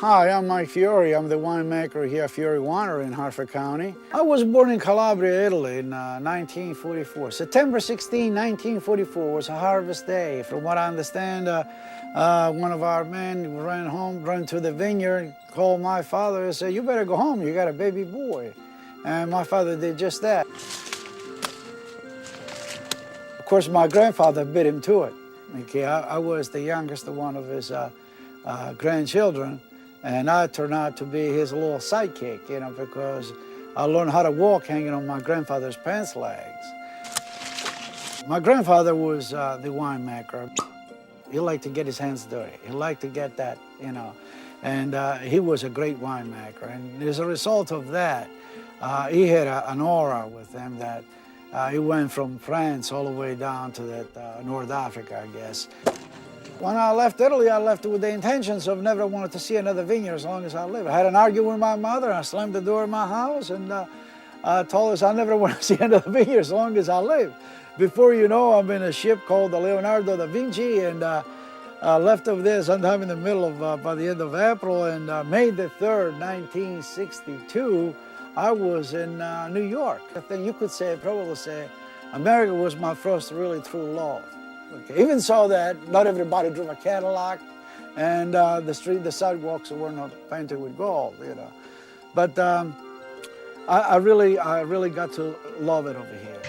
Hi, I'm Mike Fiore. I'm the winemaker here at Fiore Winery in Hartford County. I was born in Calabria, Italy in 1944. September 16, 1944 was a harvest day. From what I understand, one of our men ran to the vineyard, called my father and said, "You better go home, you got a baby boy." And my father did just that. Of course, my grandfather beat him to it. Okay, I was the youngest one of his grandchildren. And I turned out to be his little sidekick, because I learned how to walk hanging on my grandfather's pants legs. My grandfather was the winemaker. He liked to get his hands dirty. He liked to get that, and he was a great winemaker. And as a result of that, he had an aura with him that he went from France all the way down to that North Africa, I guess. When I left Italy, I left with the intentions of never wanting to see another vineyard as long as I live. I had an argument with my mother. I slammed the door of my house and I told her I never want to see another vineyard as long as I live. Before you know, I'm in a ship called the Leonardo da Vinci, and left over there sometime in the middle of, by the end of April, and May the 3rd, 1962, I was in New York. I think you could probably say, America was my first really true love. Okay. Even so that not everybody drove a Cadillac, and the sidewalks were not painted with gold, But I really got to love it over here.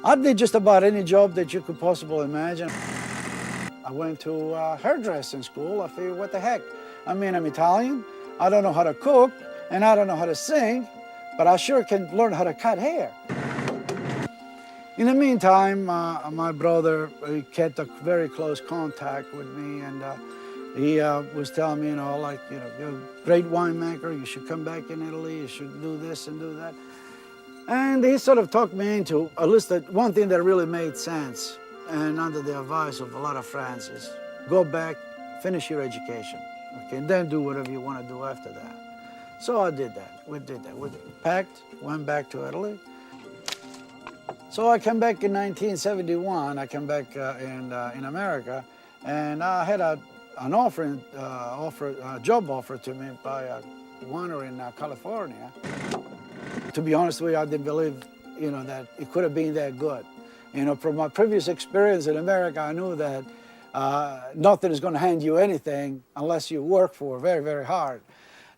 I did just about any job that you could possibly imagine. I went to hairdressing school. I figured, what the heck? I mean, I'm Italian. I don't know how to cook, and I don't know how to sing, but I sure can learn how to cut hair. In the meantime, my brother kept a very close contact with me, and he was telling me, you're a great winemaker, you should come back in Italy, you should do this and do that. And he sort of talked me into one thing that really made sense, and under the advice of a lot of friends, is go back, finish your education, okay, and then do whatever you want to do after that. So I did that. We did that. We packed, went back to Italy. So I came back in 1971. I came back in America, and I had a job offer to me by a winery in California. To be honest with you, I didn't believe, that it could have been that good. From my previous experience in America, I knew that nothing is going to hand you anything unless you work for it very, very hard.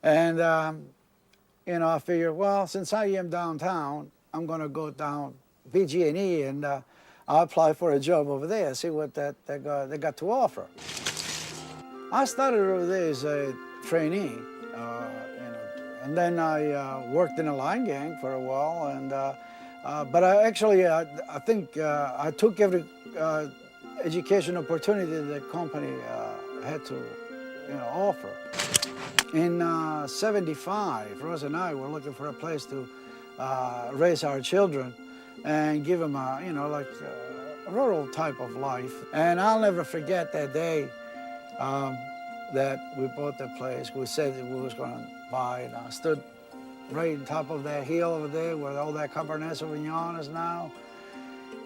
And I figured, well, since I am downtown, I'm going to go down PG&E, and I applied for a job over there, see what they got to offer. I started over there as a trainee, and then I worked in a line gang for a while, and but I think I took every education opportunity the company had to offer. In '75, Rose and I were looking for a place to raise our children and give them a rural type of life. And I'll never forget that day that we bought the place. We said that we was going to buy it. I stood right on top of that hill over there where all that Cabernet Sauvignon is now.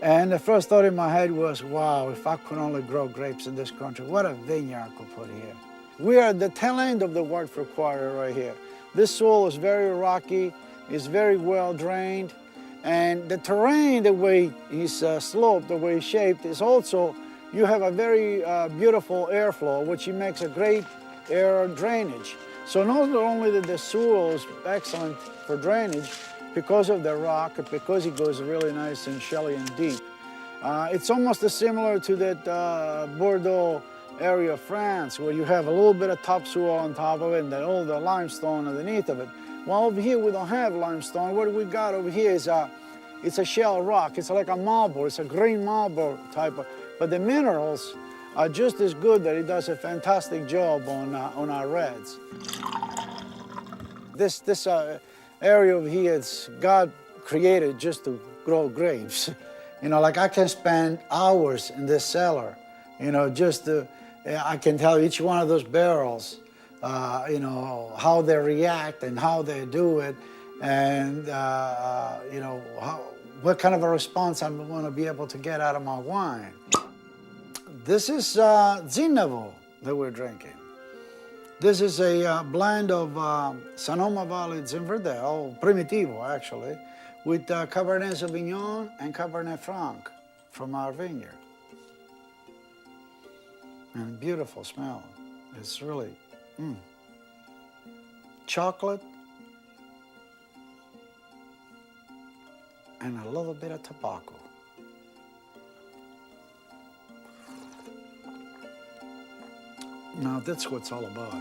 And the first thought in my head was, wow, if I could only grow grapes in this country, what a vineyard I could put here. We are at the tail end of the Wartburg Quarry right here. This soil is very rocky, it's very well drained, and the terrain, the way it's sloped, the way it's shaped, is also, you have a very beautiful airflow, which makes a great air drainage. So not only that the soil is excellent for drainage, because of the rock, because it goes really nice and shallow and deep. It's almost similar to that Bordeaux area of France, where you have a little bit of topsoil on top of it and then all the limestone underneath of it. Well, over here we don't have limestone. What we got over here is it's a shell rock. It's like a marble. It's a green marble type of, but the minerals are just as good. That it does a fantastic job on our reds. This area over here, it's God created just to grow grapes. I can spend hours in this cellar, I can tell each one of those barrels, how they react and how they do it, and what kind of a response I'm going to be able to get out of my wine. This is Zinnevo that we're drinking. This is a blend of Sonoma Valley Zinfandel, Primitivo actually, with Cabernet Sauvignon and Cabernet Franc from our vineyard. And beautiful smell. It's really, chocolate and a little bit of tobacco. Now that's what it's all about.